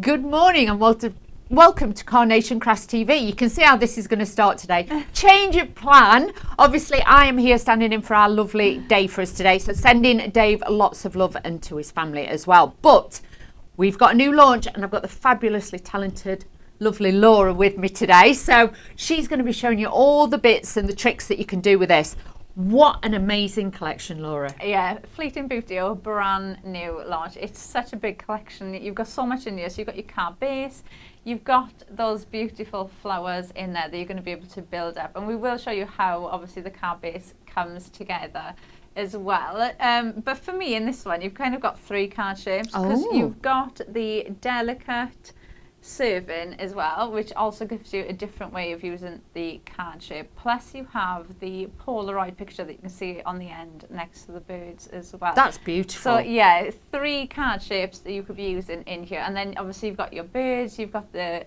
Good morning and welcome to Carnation Crafts TV. You can see how this is going to start today. Change of plan. Obviously, I am here standing in for our lovely Dave for us today. So sending Dave lots of love and to his family as well. But we've got a new launch and I've got the fabulously talented, lovely Laura with me today. So she's going to be showing you all the bits and the tricks that you can do with this. What an amazing collection, Laura. Yeah, Fleeting Beauty, our brand new launch. It's such a big collection. You've got so much in here. So you've got your card base, you've got those beautiful flowers in there that you're going to be able to build up. And we will show you how, obviously, the card base comes together as well. But for me, in this one, you've kind of got three card shapes because you've got the delicate serving as well, which also gives you a different way of using the card shape. Plus you have the Polaroid picture that you can see on the end next to the birds as well. That's beautiful. So yeah, three card shapes that you could be using in here. And then obviously you've got your birds, you've got the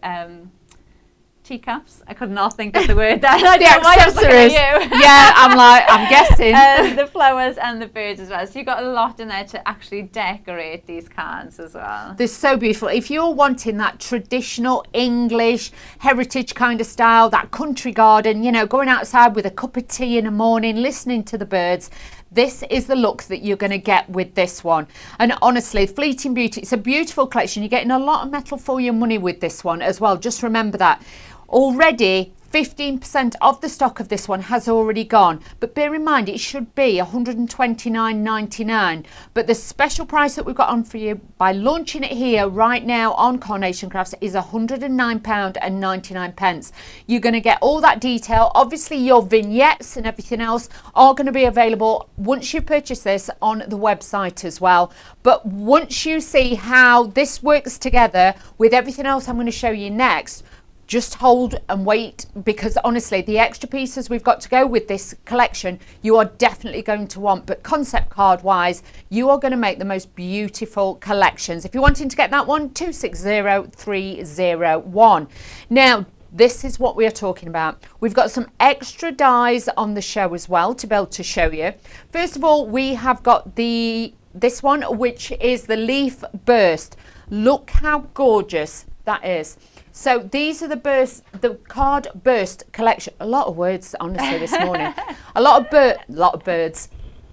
teacups. I could not think of the word there. The accessories. Yeah, I'm guessing. The flowers and the birds as well. So you've got a lot in there to actually decorate these cards as well. They're so beautiful. If you're wanting that traditional English heritage kind of style, that country garden, you know, going outside with a cup of tea in the morning, listening to the birds, this is the look that you're going to get with this one. And honestly, Fleeting Beauty, it's a beautiful collection. You're getting a lot of metal for your money with this one as well. Just remember that. Already 15% of the stock of this one has already gone, but bear in mind it should be $129.99, but the special price that we've got on for you by launching it here right now on Carnation Crafts is £109.99. You're going to get all that detail. Obviously your vignettes and everything else are going to be available once you purchase this on the website as well. But once you see how this works together with everything else I'm going to show you next, just hold and wait, because honestly the extra pieces we've got to go with this collection you are definitely going to want. But concept card wise, you are going to make the most beautiful collections. If you're wanting to get that one, 260301. Now this is what we are talking about. We've got some extra dies on the show as well to be able to show you. First of all, we have got this one, which is the leaf burst. Look how gorgeous that is. So these are the card burst collection. A lot of words, honestly, this morning. A lot of birds,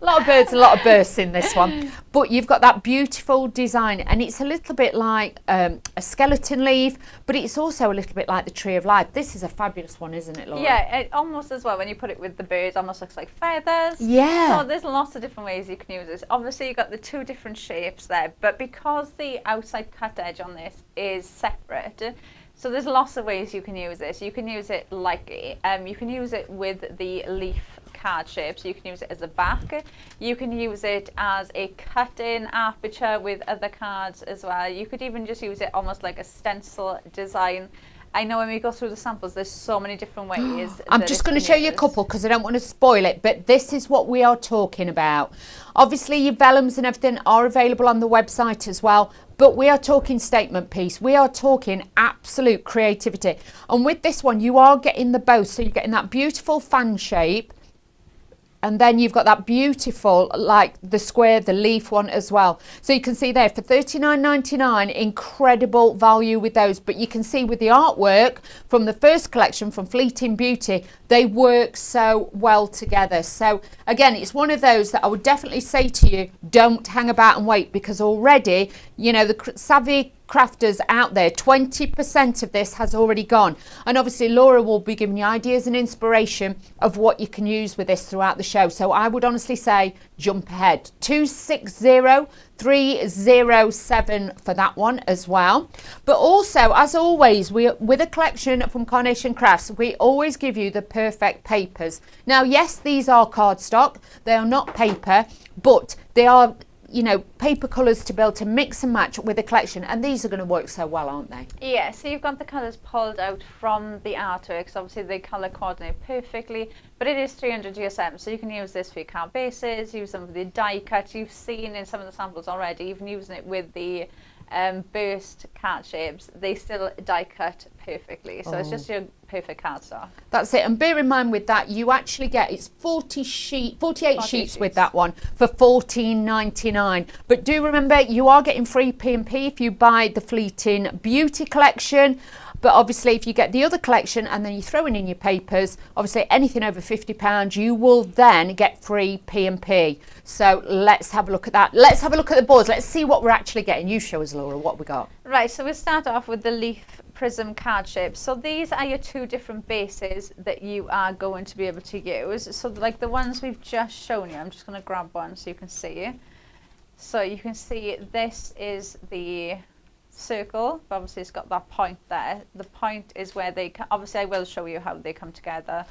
a lot of bursts in this one. But you've got that beautiful design, and it's a little bit like a skeleton leaf, but it's also a little bit like the Tree of Life. This is a fabulous one, isn't it, Laura? Yeah, it almost as well, when you put it with the birds, almost looks like feathers. Yeah. So there's lots of different ways you can use this. Obviously, you've got the two different shapes there, but because the outside cut edge on this is separate, so there's lots of ways you can use this. You can use it like, you can use it with the leaf card shape, so you can use it as a back. You can use it as a cut-in aperture with other cards as well. You could even just use it almost like a stencil design. I know when we go through the samples, there's so many different ways. I'm just going to show you a couple because I don't want to spoil it, but this is what we are talking about. Obviously, your vellums and everything are available on the website as well, but we are talking statement piece. We are talking absolute creativity. And with this one, you are getting the both. So you're getting that beautiful fan shape, and then you've got that beautiful, like the square, the leaf one as well. So you can see there for $39.99, incredible value with those. But you can see with the artwork from the first collection from Fleeting Beauty, they work so well together. So again, it's one of those that I would definitely say to you, don't hang about and wait, because already, you know, the savvy crafters out there, 20% of this has already gone. And obviously Laura will be giving you ideas and inspiration of what you can use with this throughout the show. So I would honestly say jump ahead. 260307 for that one as well. But also, as always, with a collection from Carnation Crafts, we always give you the perfect papers. Now yes, these are cardstock, they are not paper, but they are, you know, paper colours to be able to mix and match with the collection, and these are going to work so well, aren't they? Yeah, so you've got the colours pulled out from the artworks. Obviously they colour coordinate perfectly, but it is 300 GSM, so you can use this for your card bases, use them for the die cut. You've seen in some of the samples already, even using it with the burst card shapes, they still die cut perfectly. So it's just your perfect cardstock. That's it. And bear in mind with that, you actually get, it's 48 sheets with that one for $14.99. But do remember, you are getting free P&P if you buy the Fleeting Beauty collection. But obviously, if you get the other collection and then you throw in your papers, obviously anything over £50, you will then get free P&P. So let's have a look at that. Let's have a look at the boards. Let's see what we're actually getting. You show us, Laura, what we got. Right, so we'll start off with the leaf prism card shapes. So these are your two different bases that you are going to be able to use. So like the ones we've just shown you, I'm just going to grab one so you can see. So you can see this is the circle, but obviously it's got that point there. The point is where they obviously I will show you how they come together,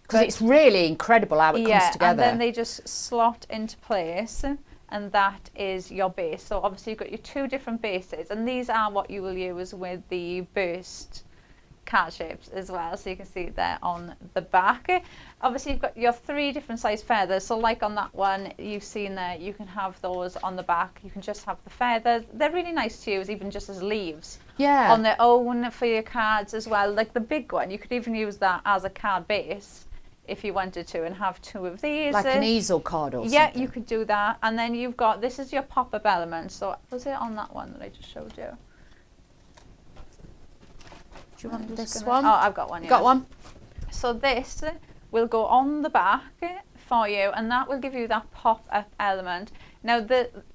because it's really incredible how it comes together. And then they just slot into place, and that is your base. So obviously you've got your two different bases, and these are what you will use with the burst card shapes as well. So you can see there on the back. Obviously you've got your three different size feathers. So like on that one you've seen there, you can have those on the back. You can just have the feathers. They're really nice to use even just as leaves. Yeah. On their own for your cards as well. Like the big one, you could even use that as a card base if you wanted to, and have two of these. Like an easel card or something. Yeah, you could do that. And then you've got, this is your pop-up element. So was it on that one that I just showed you? Do you want this one? Oh, I've got one. Yeah. Got one? So this will go on the back for you, and that will give you that pop-up element. Now,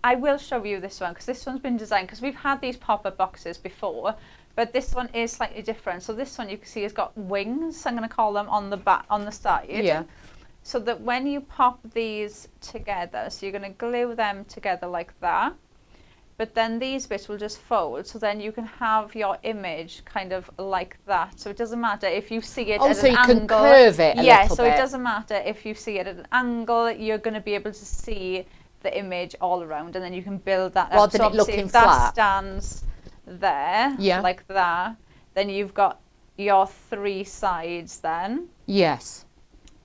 I will show you this one because this one's been designed, because we've had these pop-up boxes before, but this one is slightly different. So this one you can see has got wings. I'm going to call them on the back, on the side. Yeah. So that when you pop these together, so you're going to glue them together like that. But then these bits will just fold, so then you can have your image kind of like that. So it doesn't matter if you see it at an angle. So you can curve it a little so bit. it doesn't matter if you see it at an angle. You're going to be able to see the image all around, and then you can build that rather up. than So it looking if flat. that stands there, like that, then you've got your three sides then. Yes.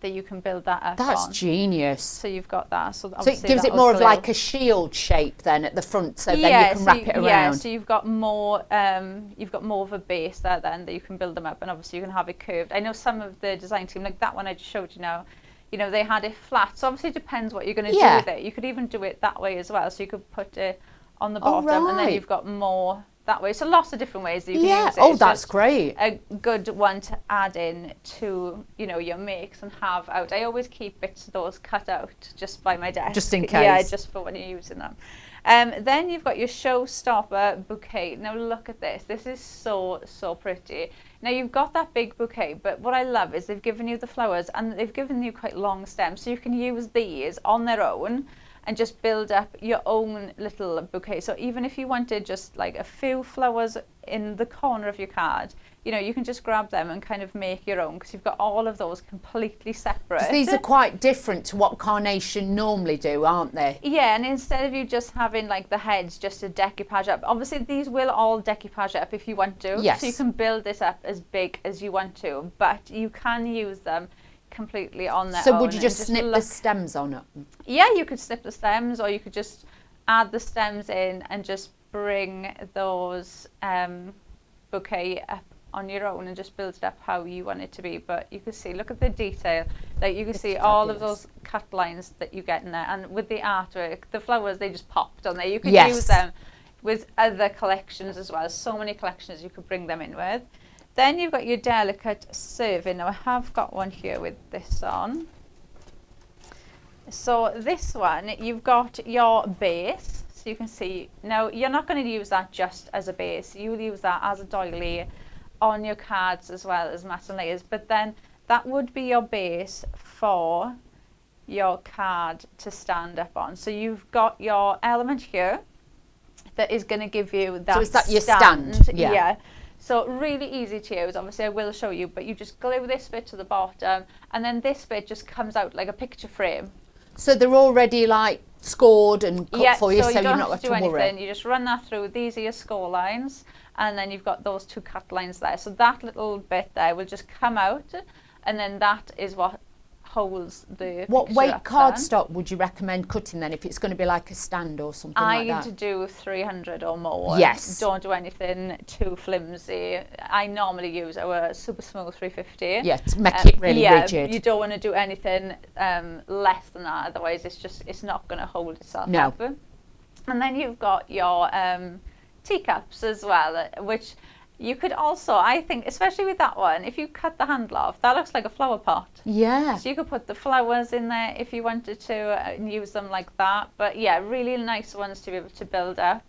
That you can build that up That's on. genius. So you've got that. So it gives it more of like a shield shape then at the front, so then you can wrap it around. Yeah, so you've got more of a base there then that you can build them up, and obviously you can have it curved. I know some of the design team, like that one I just showed you now, you know, they had it flat. So obviously it depends what you're going to do with it. You could even do it that way as well. So you could put it on the bottom, and then you've got more that way. So lots of different ways that you can use it. Oh, that's great. A good one to add in to, you know, your makes and have out. I always keep bits of those cut out just by my desk. Just in case. Yeah, just for when you're using them. Then you've got your showstopper bouquet. Now look at this. This is so, so pretty. Now you've got that big bouquet, but what I love is they've given you the flowers, and they've given you quite long stems. So you can use these on their own and just build up your own little bouquet. So even if you wanted just like a few flowers in the corner of your card, you know, you can just grab them and kind of make your own, because you've got all of those completely separate. These are quite different to what Carnation normally do, aren't they? Yeah, and instead of you just having like the heads just to decoupage up, obviously these will all decoupage up if you want to. Yes. So you can build this up as big as you want to, but you can use them completely on their own. So would you just snip the stems on it? Yeah, you could snip the stems, or you could just add the stems in and just bring those bouquet up on your own and just build it up how you want it to be. But you can see, look at the detail, like you can see all of those cut lines that you get in there, and with the artwork, the flowers, they just popped on there. You could use them with other collections as well. So many collections you could bring them in with. Then you've got your delicate serving. Now I have got one here with this on. So this one, you've got your base. So you can see, now you're not going to use that just as a base. You'll use that as a doily on your cards as well as matte and layers. But then that would be your base for your card to stand up on. So you've got your element here that is going to give you that. So is that your stand? Yeah. So really easy to use. Obviously I will show you, but you just glue this bit to the bottom, and then this bit just comes out like a picture frame. So they're already like scored and cut for you, so you you're don't not have to do anything. You just run that through. These are your score lines, and then you've got those two cut lines there. So that little bit there will just come out, and then that is what holds the What picture weight up cardstock would you recommend cutting then if it's going to be like a stand or something like that? I'd do 300 or more. Yes. Don't do anything too flimsy. I normally use our super smooth 350. Yeah, to make it really rigid. You don't want to do anything less than that, otherwise it's not going to hold itself up. And then you've got your teacups as well, which you could also, I think, especially with that one, if you cut the handle off, that looks like a flower pot. Yeah. So you could put the flowers in there if you wanted to and use them like that. But yeah, really nice ones to be able to build up.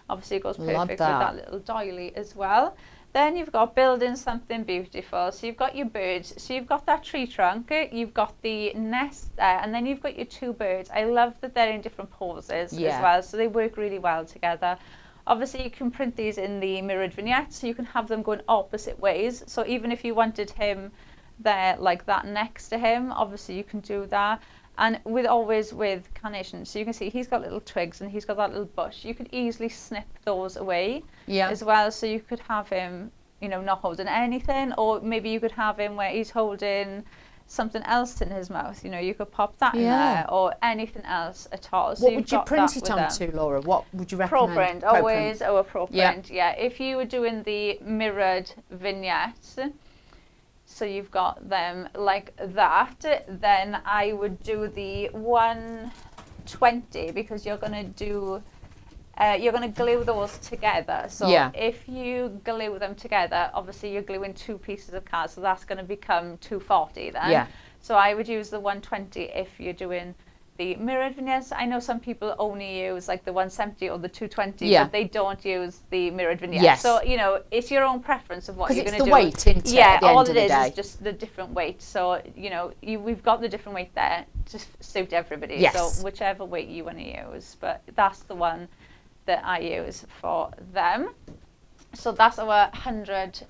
Obviously it goes perfect with that little doily as well. Then you've got building something beautiful. So you've got your birds. So you've got that tree trunk, you've got the nest there, and then you've got your two birds. I love that they're in different poses as well. So they work really well together. Obviously, you can print these in the mirrored vignettes, so you can have them going opposite ways. So even if you wanted him there like that next to him, obviously you can do that. And always with carnation, so you can see he's got little twigs and he's got that little bush. You could easily snip those away as well. So you could have him, you know, not holding anything, or maybe you could have him where he's holding something else in his mouth. You know, you could pop that in there, or anything else at all. So what would you print it onto, Laura? What would you recommend? Pro print, always our pro print. Yeah, if you were doing the mirrored vignettes, so you've got them like that, then I would do the 120, because you're going to do you're going to glue those together. So if you glue them together, obviously you're gluing two pieces of card, so that's going to become 240 then. So I would use the 120 if you're doing the mirrored vignettes. I know some people only use like the 170 or the 220, but they don't use the mirrored vignettes. So, you know, it's your own preference of what you're going to do. Because it's the weight, isn't it? All it is just the different weight. So, you know, we've got the different weight there to suit everybody. So whichever weight you want to use. But that's the one that I use for them. So that's our 100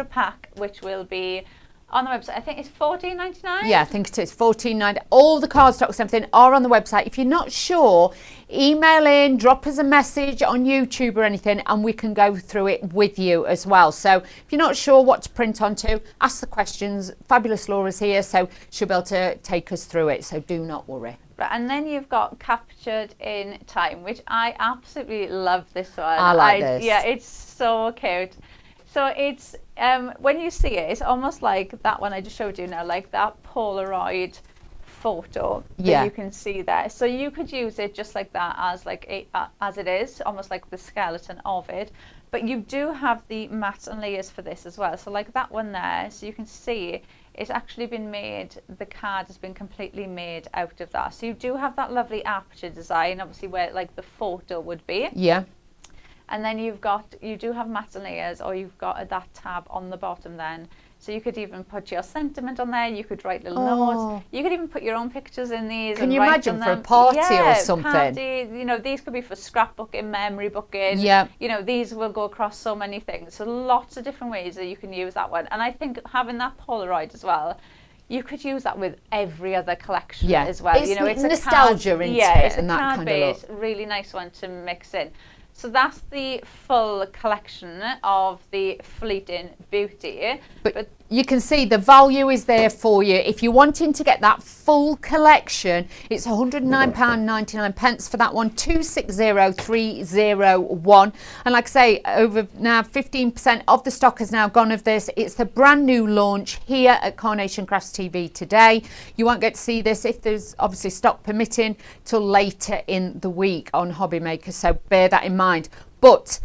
pack, which will be on the website. I think it's $14.99. Yeah, I think it is $14.99. All the cardstocks and everything are on the website. If you're not sure, email in, drop us a message on YouTube or anything, and we can go through it with you as well. So if you're not sure what to print onto, ask the questions. Fabulous Laura's here, so she'll be able to take us through it. So do not worry. Right, and then you've got Captured in Time, which I absolutely love this one. I like this. Yeah, it's so cute. So it's, when you see it, it's almost like that one I just showed you now, like that Polaroid photo that you can see there. So you could use it just like that, as like as it is, almost like the skeleton of it. But you do have the mats and layers for this as well. So like that one there, so you can see it's actually been made, the card has been completely made out of that. So you do have that lovely aperture design, obviously where like the photo would be. Yeah. And then you do have mats and layers, or you've got that tab on the bottom then. So you could even put your sentiment on there, you could write little notes, you could even put your own pictures in these. Can you imagine for a party or something? Party, you know, these could be for scrapbooking, memory booking. You know, these will go across so many things. So lots of different ways that you can use that one. And I think having that Polaroid as well, you could use that with every other collection as well. It's, you know, it's nostalgia, a card, isn't it's it? And a that card kind base, of look. really nice one to mix in. So that's the full collection of the Fleeting Beauty. But you can see the value is there for you. If you're wanting to get that full collection, it's £109.99 for that one, 260301. And like I say, over now 15% of the stock has now gone of this. It's the brand new launch here at Carnation Crafts TV today. You won't get to see this, if there's obviously stock permitting, till later in the week on Hobby Maker. So bear that in mind. But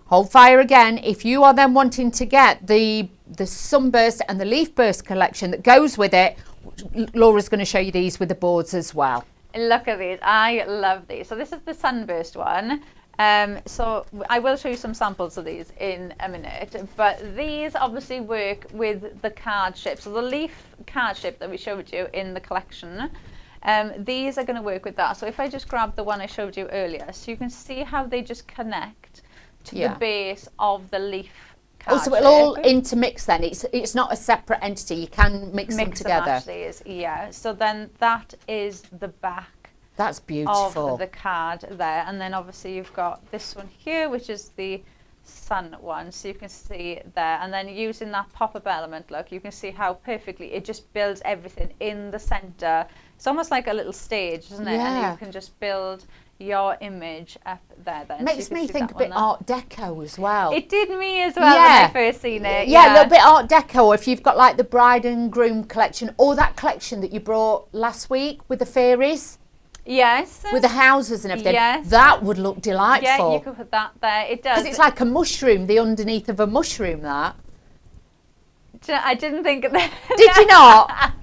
hold fire again, if you are then wanting to get the Sunburst and the Leaf Burst collection that goes with it, Laura's going to show you these with the boards as well. Look at these, I love these. So this is the Sunburst one. So I will show you some samples of these in a minute, but these obviously work with the card shape. So the leaf card shape that we showed you in the collection, these are going to work with that. So if I just grab the one I showed you earlier, so you can see how they just connect to the base of the leaf card so it'll all intermix then. It's not a separate entity. You can mix them together. So then that is the back. That's beautiful. Of the card there, and then obviously you've got this one here, which is the sun one, so you can see there, and then using that pop-up element, look, you can see how perfectly it just builds everything in the center. It's almost like a little stage, isn't it? Yeah. And you can just build your image up there then. Makes so me think a bit Art Deco as well. It did me as well when I first seen it. Yeah, a little bit Art Deco. If you've got like the bride and groom collection, or that collection that you brought last week with the fairies. Yes. With the houses and everything. Yes. That would look delightful. Yeah, you could put that there. It does. Because it's like a mushroom, the underneath of a mushroom, that. I didn't think of that. Did you not?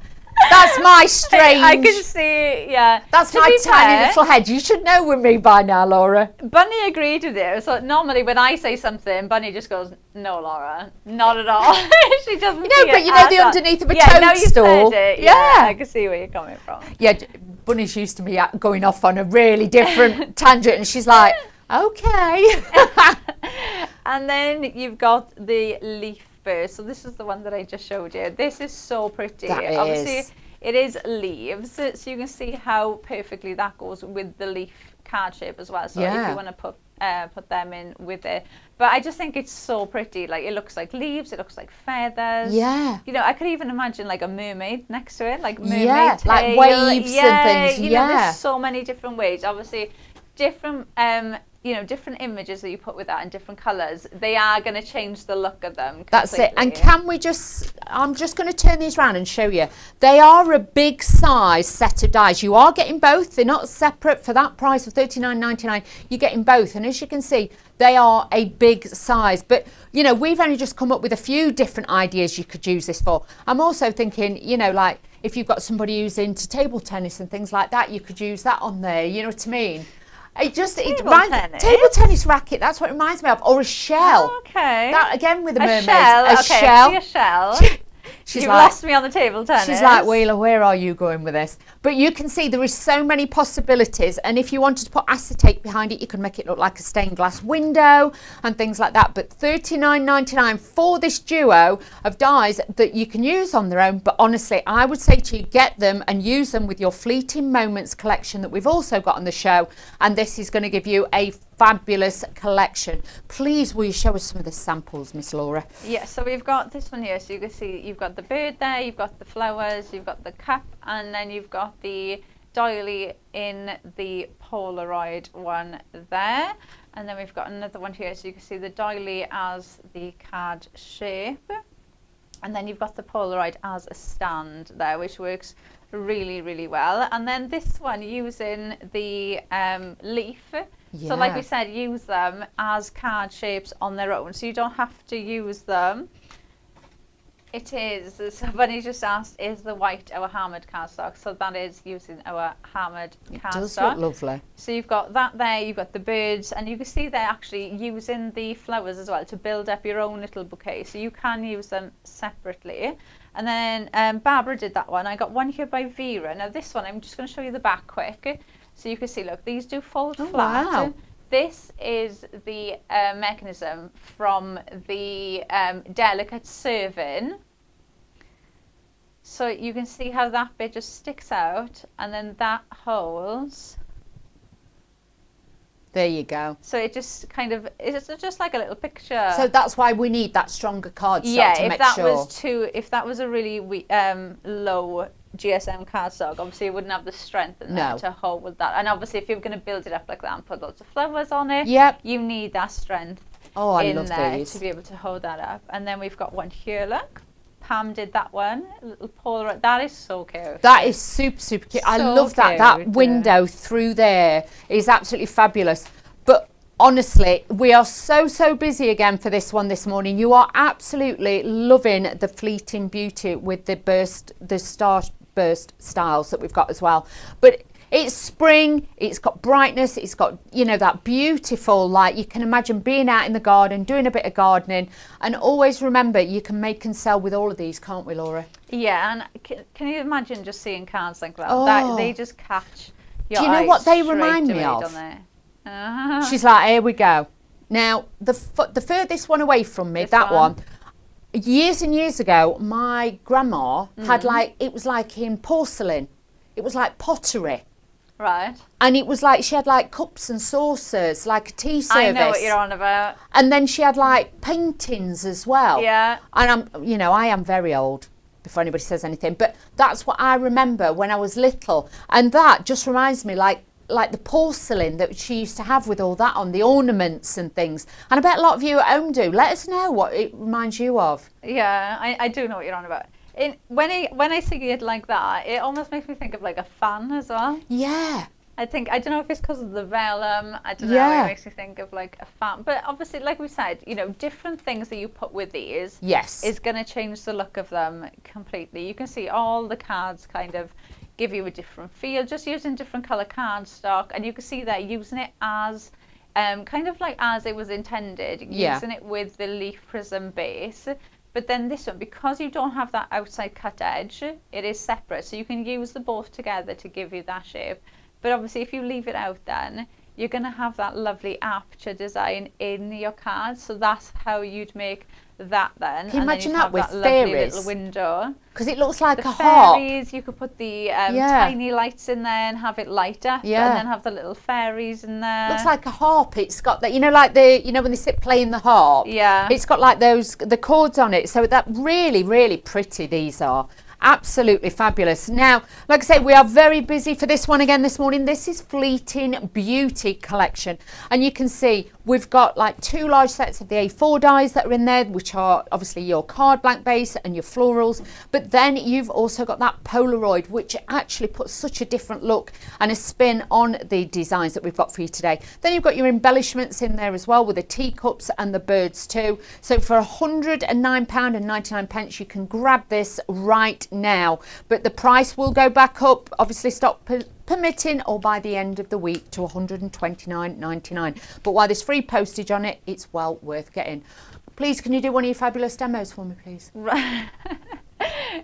That's my strange. I can see, yeah. That's my tiny little head. You should know with me by now, Laura. Bunny agreed with you. So normally when I say something, Bunny just goes, "No, Laura, not at all." She doesn't. No, but you know the underneath of a toadstool. No, you said it. Yeah, I can see where you're coming from. Yeah, Bunny's used to me going off on a really different tangent, and she's like, "Okay." And then you've got the leaf burst. So this is the one that I just showed you. This is so pretty. That Obviously, is. it is leaves, so you can see how perfectly that goes with the leaf card shape as well. So if you want to put them in with it, but I just think it's so pretty. Like, it looks like leaves, it looks like feathers. Yeah. You know, I could even imagine like a mermaid next to it, like mermaid tail. Like waves and things. You know, there's so many different ways. Obviously, different different images that you put with that and different colours, they are going to change the look of them completely. That's it. And can we just, I'm just going to turn these around and show you. They are a big size set of dies. You are getting both. They're not separate. For that price of $39.99, you're getting both. And as you can see, they are a big size. But, you know, we've only just come up with a few different ideas you could use this for. I'm also thinking, you know, like if you've got somebody who's into table tennis and things like that, you could use that on there. You know what I mean? Table tennis racket, that's what it reminds me of, or a shell. Oh, okay. That again with the mermaids. A shell. A shell. You've lost me on the table tennis. She's like, Wheeler, where are you going with this? But you can see there is so many possibilities, and if you wanted to put acetate behind it, you could make it look like a stained glass window and things like that. But $39.99 for this duo of dies that you can use on their own. But honestly, I would say to you, get them and use them with your Fleeting Moments collection that we've also got on the show, and this is going to give you a fabulous collection. Please, will you show us some of the samples, Miss Laura? Yeah, so we've got this one here. So you can see you've got the bird there, you've got the flowers, you've got the cup, and then you've got the doily in the Polaroid one there. And then we've got another one here. So you can see the doily as the card shape. And then you've got the Polaroid as a stand there, which works really, really well. And then this one using the leaf. So like we said, use them as card shapes on their own. So you don't have to use them. It is, somebody just asked, is the white our hammered cardstock? So that is using our hammered cardstock. It does look lovely. So you've got that there, you've got the birds, and you can see they're actually using the flowers as well to build up your own little bouquet. So you can use them separately. And then Barbara did that one. I got one here by Vera. Now this one, I'm just going to show you the back quick. So you can see, look, these do fold flat. Wow. This is the mechanism from the delicate serving. So you can see how that bit just sticks out, and then that holds. There you go. So it just kind of, it's just like a little picture. So that's why we need that stronger cardstock to make sure. If that was a really low GSM cardstock, obviously it wouldn't have the strength in there to hold that. And obviously if you're going to build it up like that and put lots of flowers on it, you need that strength in there to be able to hold that up. And then we've got one here, look. Pam did that one, a little Polaroid. That is so cute. That is super, super cute. I love that. That window through there is absolutely fabulous. But honestly, we are so busy again for this one this morning. You are absolutely loving the Fleeting Beauty with the starburst styles that we've got as well. But it's spring, it's got brightness, it's got, you know, that beautiful, like you can imagine being out in the garden, doing a bit of gardening. And always remember, you can make and sell with all of these, can't we, Laura? Yeah, and can you imagine just seeing cards like that? That they just catch your eye. Do you know what they remind me of? She's like, here we go. Now, the furthest one away from me, that one, years and years ago, my grandma had it was like in porcelain. It was like pottery. Right. And it was like she had like cups and saucers, like a tea service. I know what you're on about. And then she had like paintings as well. Yeah. And I am very old before anybody says anything, but that's what I remember when I was little. And that just reminds me like the porcelain that she used to have with all that on, the ornaments and things. And I bet a lot of you at home do. Let us know what it reminds you of. Yeah, I do know what you're on about. When I see it like that, it almost makes me think of like a fan as well. Yeah. I don't know if it's because of the vellum. I don't know. It makes me think of like a fan. But obviously, like we said, different things that you put with these is going to change the look of them completely. You can see all the cards kind of give you a different feel, just using different colour cardstock. And you can see that using it as kind of like as it was intended, using it with the leaf prism base. But then this one, because you don't have that outside cut edge, it is separate. So you can use the both together to give you that shape. But obviously, if you leave it out, then you're going to have that lovely aperture design in your cards. So that's how you'd make that then. Can you imagine that with lovely fairies? Little window. Because it looks like the a harp. Fairies, you could put the tiny lights in there and have it light up. Yeah. And then have the little fairies in there. Looks like a harp. It's got that, like when they sit playing the harp. Yeah. It's got like the chords on it. So that really, really pretty these are. Absolutely fabulous. Now, like I say, we are very busy for this one again this morning. This is Fleeting Beauty collection. And you can see we've got like 2 large sets of the A4 dies that are in there, which are obviously your card blank base and your florals. But then you've also got that Polaroid, which actually puts such a different look and a spin on the designs that we've got for you today. Then you've got your embellishments in there as well with the teacups and the birds too. So for £109.99, you can grab this right now. But the price will go back up, obviously stock permitting, or by the end of the week to £129.99. But while there's free postage on it, it's well worth getting. Please, can you do one of your fabulous demos for me, please? Right.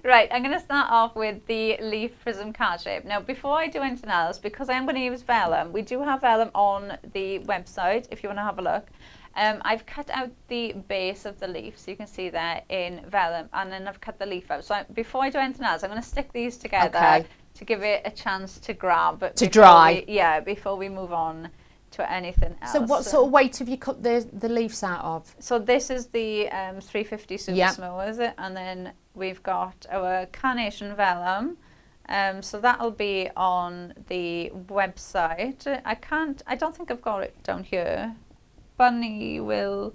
Right, I'm going to start off with the leaf prism card shape. Now, before I do anything else, because I am going to use vellum, we do have vellum on the website if you want to have a look. I've cut out the base of the leaf, so you can see there in vellum, and then I've cut the leaf out. So before I do anything else, I'm going to stick these together to give it a chance to grab. To dry. Before we move on to anything else. So what sort of weight have you cut the leaves out of? So this is the 350 Super Smooth, is it? And then we've got our Carnation Vellum. So that'll be on the website. I don't think I've got it down here. Bunny will,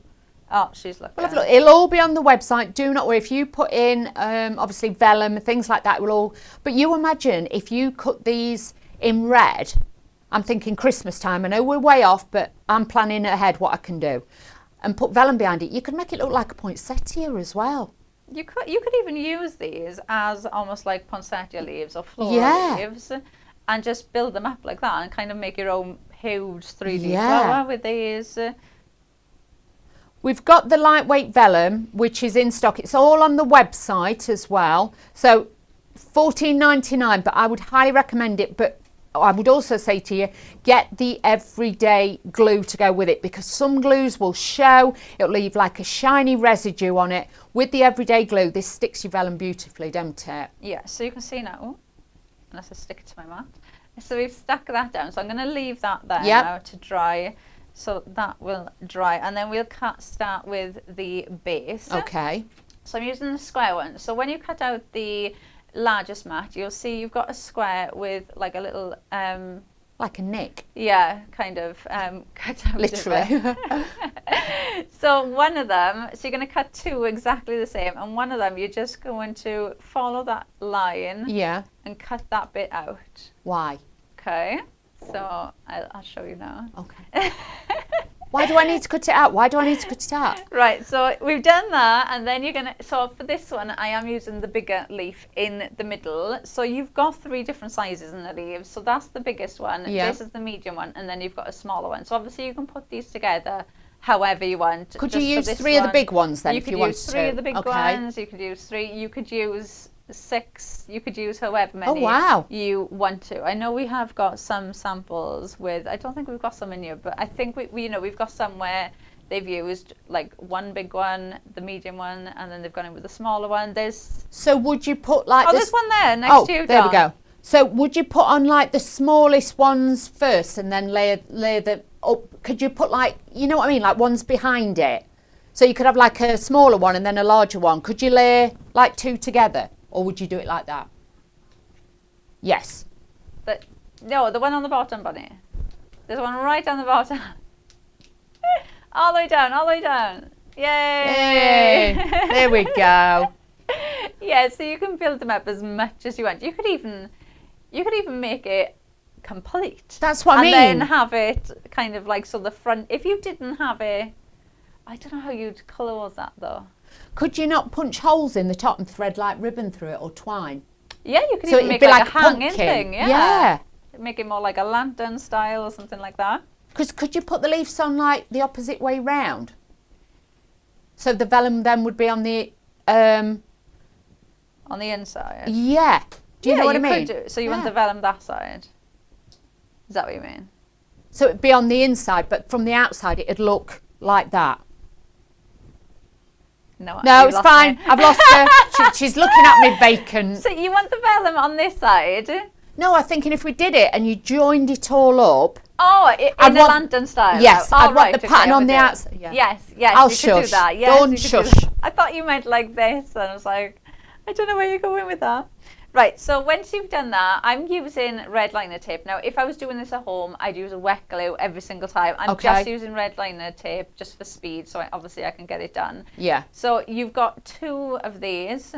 she's looking. Well, have a look. It'll all be on the website. Do not worry. If you put in, obviously, vellum, things like that, it will all. But you imagine if you cut these in red, I'm thinking Christmas time. I know we're way off, but I'm planning ahead what I can do. And put vellum behind it. You could make it look like a poinsettia as well. You could even use these as almost like poinsettia leaves or floral leaves and just build them up like that and kind of make your own huge 3D flower with these. We've got the lightweight vellum, which is in stock. It's all on the website as well. So $14.99, but I would highly recommend it. But I would also say to you, get the everyday glue to go with it, because some glues will show, it'll leave like a shiny residue on it. With the everyday glue, this sticks your vellum beautifully, don't it? Yeah, so you can see now, unless I stick it to my mat. So we've stuck that down. So I'm going to leave that there now to dry. So that will dry. And then we'll start with the base. Okay. So I'm using the square one. So when you cut out the largest mat, you'll see you've got a square with like a little like a nick. Yeah, kind of cut out literally. So one of them, so you're going to cut 2 exactly the same, and one of them you're just going to follow that line and cut that bit out. Why? Okay, so I'll show you now. Okay. Why do I need to cut it out? Why do I need to cut it out? Right, so we've done that, and then you're going to, so for this one, I am using the bigger leaf in the middle. So you've got 3 different sizes in the leaves. So that's the biggest one. This is the medium one, and then you've got a smaller one. So obviously you can put these together however you want. Could you use 3 of the big ones then if you want to? You could use 3 of the big ones. You could use 3. You could use 6. You could use however many you want to. I know we have got some samples with, I don't think we've got some in here, but I think we've got some where they've used like 1 big one, the medium one, and then they've gone in with the smaller one. So would you put like there's one there next to you, there we go. So would you put on like the smallest ones first and then layer the up? Could you put like, you know what I mean, like ones behind it? So you could have like a smaller one and then a larger one. Could you layer like 2 together, or would you do it like that? Yes. No, the one on the bottom, Bunny. There's one right on the bottom. All the way down, all the way down. Yay! Yay. There we go. Yeah, so you can build them up as much as you want. You could even make it complete. That's what I mean. And then have it kind of like, so the front, if you didn't have it, I don't know how you'd close that though. Could you not punch holes in the top and thread like ribbon through it or twine? Yeah, you could So even it'd make be like a like a hanging pumpkin. thing. Yeah. Make it more like a lantern style or something like that. Because could you put the leaves on like the opposite way round? So the vellum then would be on the On the inside. yeah. Do you know what I mean? Could do. So you want the vellum that side? Is that what you mean? So it'd be on the inside, but from the outside it'd look like that. No, It's fine. I've lost her. She's looking at me vacant. So you want the vellum on this side? No, I'm thinking if we did it and you joined it all up. Oh, in a lantern style. Yes, I'd want the pattern on with the it. outside. Yeah. Yes, I'll you could do shush. that. Yes, Don't you could do shush. that. I thought you meant like this, and I was like, I don't know where you're going with that. Right, so once you've done that, I'm using red liner tape. Now, if I was doing this at home, I'd use a wet glue every single time. I'm just using red liner tape just for speed, so obviously I can get it done. Yeah. So you've got 2 of these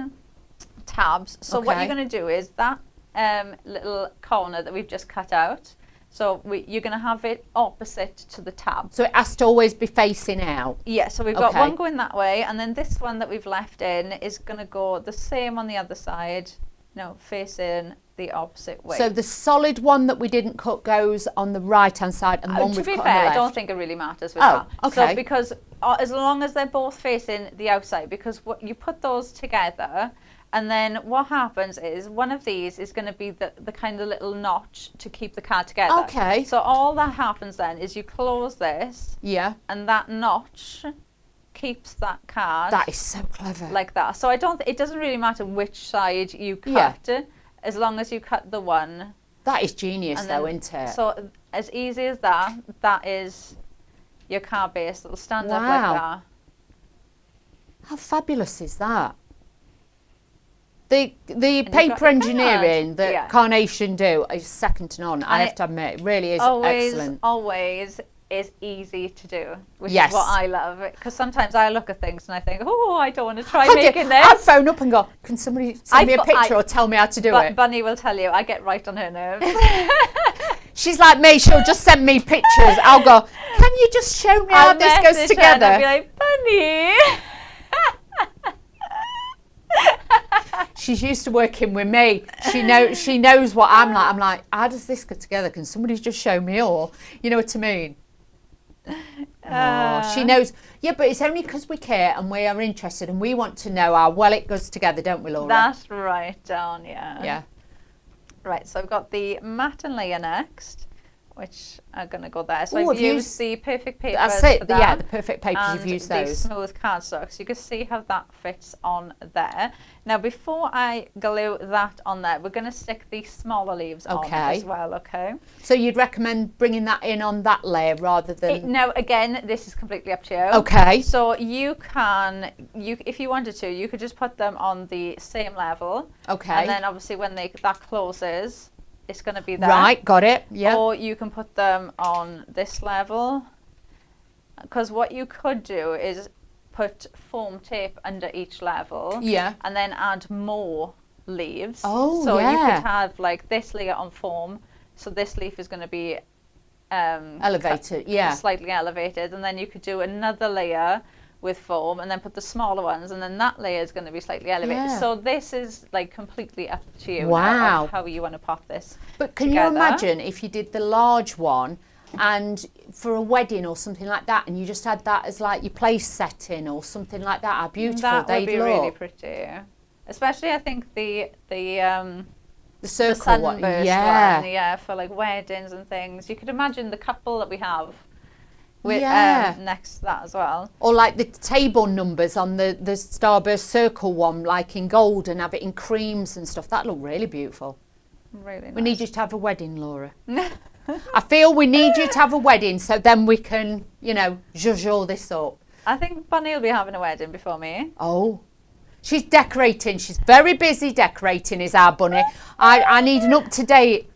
tabs. So what you're going to do is that little corner that we've just cut out, so you're going to have it opposite to the tab. So it has to always be facing out. Yeah, so we've got one going that way, and then this one that we've left in is going to go the same on the other side. No, facing the opposite way. So the solid one that we didn't cut goes on the right hand side, and the one we've cut on the left. To be fair, I don't think it really matters with that. Okay. So because as long as they're both facing the outside, because what you put those together, and then what happens is one of these is going to be the kind of little notch to keep the card together. Okay. So all that happens then is you close this. Yeah. And that notch keeps that card. That is so clever. Like that. So it doesn't really matter which side you cut, as long as you cut the one. That is genius though, isn't it? So as easy as that, that is your card base. It'll stand up like that. How fabulous is that? The paper engineering that Carnation do is second to none. I have to admit, it really is excellent. Always is easy to do, which is what I love. Because sometimes I look at things and I think, oh, I don't want to try making this. I'd phone up and go, can somebody send me a picture or tell me how to do it? Bunny will tell you, I get right on her nerves. She's like me, she'll just send me pictures. I'll go, can you just show me how this goes together? I'll be like, Bunny. She's used to working with me. She knows what I'm like. I'm like, how does this go together? Can somebody just show me? Or, you know what I mean? She knows. Yeah, but it's only because we care and we are interested and we want to know how well it goes together, don't we, Laura? That's right, Dawn, Yeah. Right, so I've got the matte and layer next, which are going to go there. So I've used the perfect papers. That's it. For that, yeah, the perfect papers. You've used those. The smooth cardstock. So you can see how that fits on there. Now, before I glue that on there, we're going to stick the smaller leaves on as well. Okay. So you'd recommend bringing that in on that layer rather than? No, again, this is completely up to you. Okay. So you can, if you wanted to, you could just put them on the same level. Okay. And then obviously when that closes, it's going to be there. Right, got it. Yeah. Or you can put them on this level. Because what you could do is put foam tape under each level. Yeah. And then add more leaves. Oh, so you could have like this layer on foam. So this leaf is going to be elevated. Slightly elevated. And then you could do another layer with foam and then put the smaller ones, and then that layer is going to be slightly elevated. So this is like completely up to you now of how you want to pot this. But can you imagine if you did the large one and for a wedding or something like that, and you just had that as like your place setting or something like that? How beautiful that they'd would be look. Really pretty. Especially I think the circle one, one, for like weddings and things. You could imagine the couple that we have with next to that as well. Or like the table numbers on the Starburst circle one, like in gold, and have it in creams and stuff. That look really beautiful. Really nice. We need you to have a wedding, Laura. I feel we need you to have a wedding so then we can, you know, zhuzh all this up. I think Bonnie will be having a wedding before me. Oh, she's decorating. She's very busy decorating, is our Bunny. I need an up-to-date.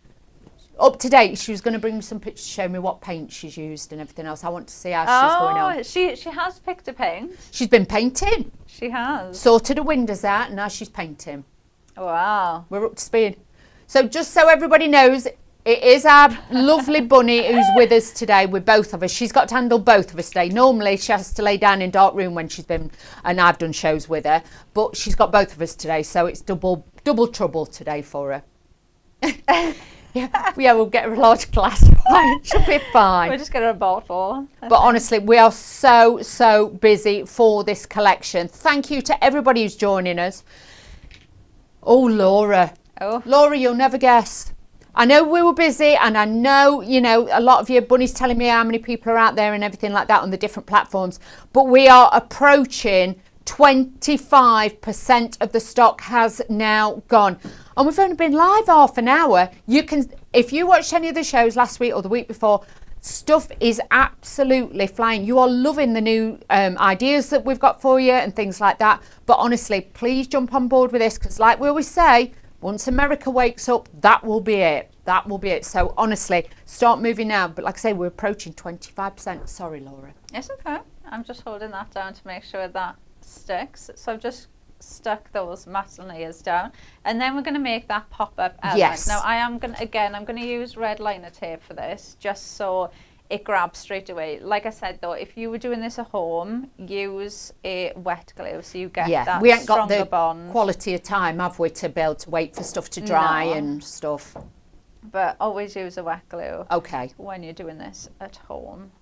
She was going to bring me some pictures to show me what paint she's used and everything else. I want to see how she's going on. She has picked a paint. She's been painting. She has. Sorted the windows out and now she's painting. Wow. We're up to speed. So just so everybody knows, it is our lovely Bunny who's with us today with both of us. She's got to handle both of us today. Normally she has to lay down in dark room when she's been, and I've done shows with her, but she's got both of us today, so it's double trouble today for her. yeah, we'll get her a large glass of wine. She'll be fine. We'll just get her a bottle. But honestly, we are so busy for this collection. Thank you to everybody who's joining us. Oh, Laura. Oh. Laura, you'll never guess. I know we were busy and I know, you know, a lot of you, Bunny's telling me how many people are out there and everything like that on the different platforms, but we are approaching 25% of the stock has now gone. And we've only been live half an hour. You can, if you watched any of the shows last week or the week before, stuff is absolutely flying. You are loving the new ideas that we've got for you and things like that. But honestly, please jump on board with this because like we always say, once America wakes up, that will be it. That will be it. So honestly, start moving now. But like I say, we're approaching 25%. Sorry, Laura. It's okay. I'm just holding that down to make sure that sticks. So I've just stuck those matte layers down. And then we're going to make that pop-up element. Yes. Now, I'm going to use red liner tape for this, just so it grabs straight away. Like I said, though, if you were doing this at home, use a wet glue so you get that we ain't got stronger the bond. quality of time, have we, to be able to wait for stuff to dry and stuff. But always use a wet glue Okay. when you're doing this at home.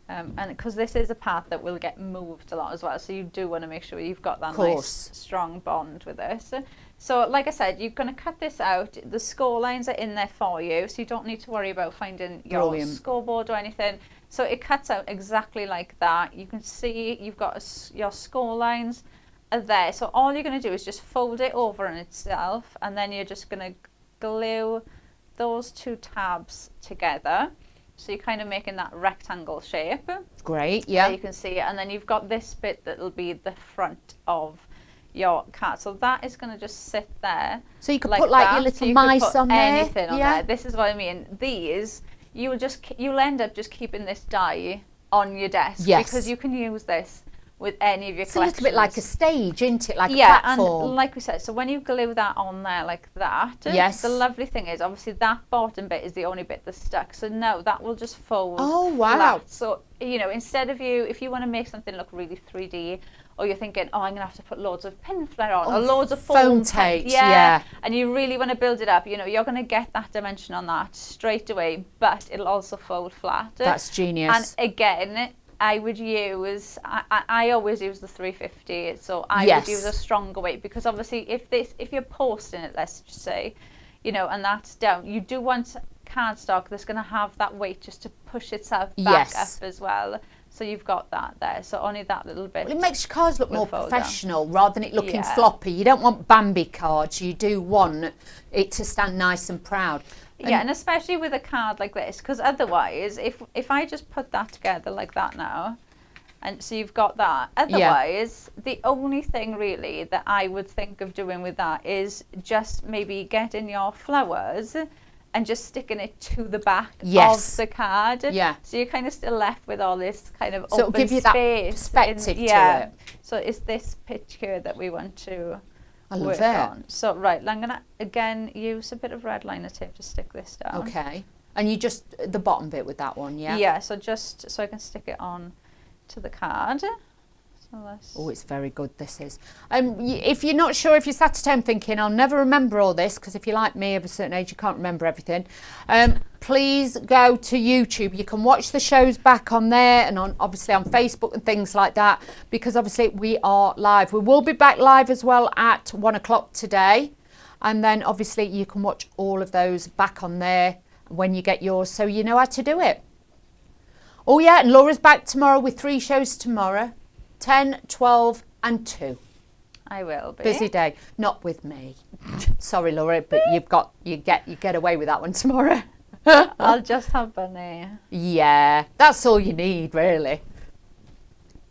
And because this is a part that will get moved a lot as well, so you do want to make sure you've got that nice strong bond with this. So like I said, you're going to cut this out. The score lines are in there for you, so you don't need to worry about finding your scoreboard or anything. So it cuts out exactly like that. You can see you've got your score lines are there. So all you're going to do is just fold it over on itself, and then you're just going to glue those two tabs together. So you're kind of making that rectangle shape. Great, yeah. You can see it. And then you've got this bit that'll be the front of your card. So that is going to just sit there. So you could put like your little mice on there. Anything on there. This is what I mean. These, you'll end up just keeping this die on your desk. Yes. Because you can use this with any of your collections. It's a little bit like a stage, isn't it? Like a platform. And like we said, so when you glue that on there like that, the lovely thing is obviously that bottom bit is the only bit that's stuck. So no, that will just fold flat. So, you know, instead of if you want to make something look really 3D, or you're thinking, oh, I'm going to have to put loads of pin flare on, or loads of foam tape. Yeah. And you really want to build it up, you know, you're going to get that dimension on that straight away, but it'll also fold flat. That's genius. And again, I would use, I always use the 350, so I would use a stronger weight, because obviously if you're posting it, let's just say, you know, and that's down, you do want cardstock that's going to have that weight just to push itself back up as well. So you've got that there, so only that little bit. Well, it makes your cards look more professional rather than it looking floppy. You don't want Bambi cards, you do want it to stand nice and proud. And especially with a card like this, because otherwise, if I just put that together like that now, and so you've got that, otherwise, the only thing really that I would think of doing with that is just maybe getting your flowers and just sticking it to the back of the card. Yeah. So you're kind of still left with all this kind of open give you space. That perspective to it. So it's this picture that we want to work on. So right, I'm gonna again use a bit of red liner tape to stick this down. Okay. And you just the bottom bit with that one, yeah? Yeah, so just so I can stick it on to the card. Oh, it's very good, this is. If you're not sure, if you're sat at home thinking, I'll never remember all this, because if you're like me of a certain age, you can't remember everything, please go to YouTube. You can watch the shows back on there and obviously on Facebook and things like that, because obviously we are live. We will be back live as well at 1 o'clock today. And then obviously you can watch all of those back on there when you get yours, so you know how to do it. Oh yeah, and Laura's back tomorrow with 3 shows tomorrow. 10, 12 and 2. I will be. Busy day. Not with me. Sorry, Laura, but you get away with that one tomorrow. I'll just have Bunny. Yeah, that's all you need, really.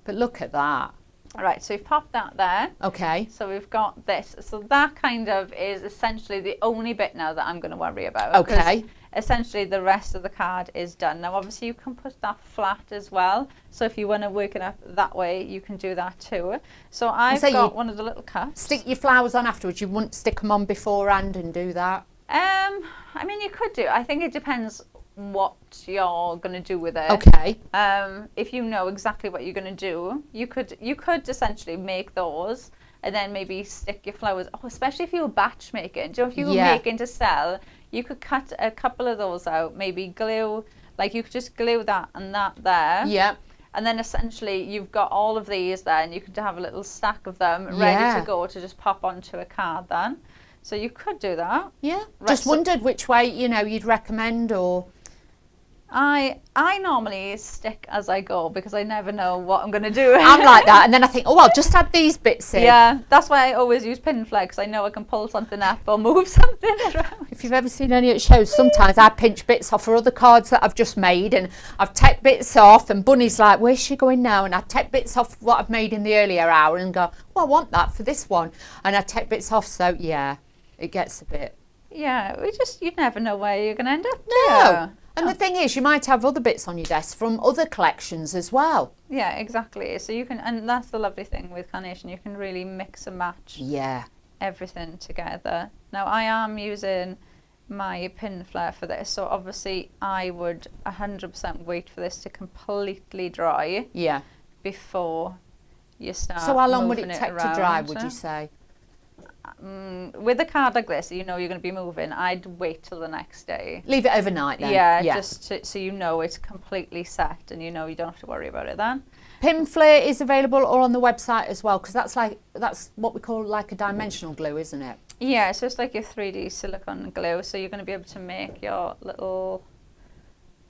But look at that. All right, so we've popped that there. Okay. So we've got this. So that kind of is essentially the only bit now that I'm going to worry about. Okay. Essentially the rest of the card is done. Now obviously you can put that flat as well. So if you want to work it up that way, you can do that too. So I've got one of the little cups. Stick your flowers on afterwards. You wouldn't stick them on beforehand and do that? I mean, you could do. I think it depends what you're going to do with it. Okay. If you know exactly what you're going to do, you could essentially make those and then maybe stick your flowers. Oh, especially if you were batch making. Do you know, if you were making to sell, you could cut a couple of those out, maybe glue, like you could just glue that and that there. Yeah. And then essentially you've got all of these there and you could have a little stack of them ready to go to just pop onto a card then. So you could do that. Yeah. Just wondered which way, you'd recommend or... I normally stick as I go because I never know what I'm going to do. I'm like that, and then I think, I'll just add these bits in. Yeah, that's why I always use pin flex. I know I can pull something up or move something around. If you've ever seen any of the shows, sometimes I pinch bits off for other cards that I've just made, and I've taken bits off, and Bunny's like, where's she going now? And I take bits off what I've made in the earlier hour and go, I want that for this one. And I take bits off, so yeah, it gets a bit... Yeah, you never know where you're going to end up. No. And the thing is, you might have other bits on your desk from other collections as well. Yeah, exactly. So you can, and that's the lovely thing with Carnation, you can really mix and match everything together. Now I am using my pin flare for this, so obviously I would 100% wait for this to completely dry before you start. So how long would it moving take to dry, would you say? With a card like this, you're going to be moving, I'd wait till the next day. Leave it overnight then? Yeah, just so you know it's completely set and you know you don't have to worry about it then. Pin flare is available all on the website as well, because that's what we call like a dimensional glue, isn't it? Yeah, so it's like your 3D silicone glue, so you're going to be able to make your little